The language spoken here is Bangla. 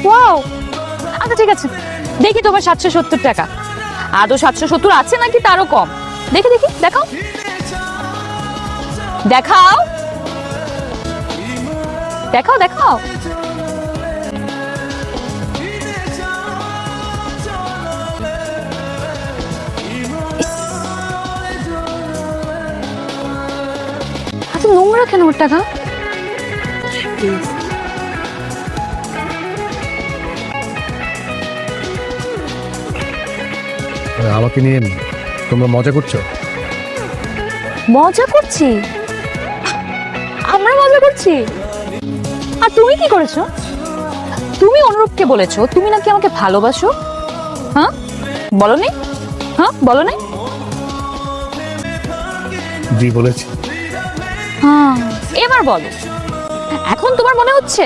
ওয়াও, আচ্ছা ঠিক আছে, দেখি তোমার 770 টাকা আদৌ 770 আছে নাকি তারও কম। দেখি দেখি, দেখাও দেখাও দেখাও দেখাও। আচ্ছা নোংরা কেন ওর টাকা? আমাকে নিয়ে তোমরা মজা করছো? মজা করছি? আমরা মজা করছি? আর তুমি কি করেছো? তুমি অনুরূপকে বলেছো তুমি নাকি আমাকে ভালোবাসো। হ্যাঁ বলনি? হ্যাঁ বলনি? জি বলেছি। হ্যাঁ এবার বলো, এখন তোমার মনে হচ্ছে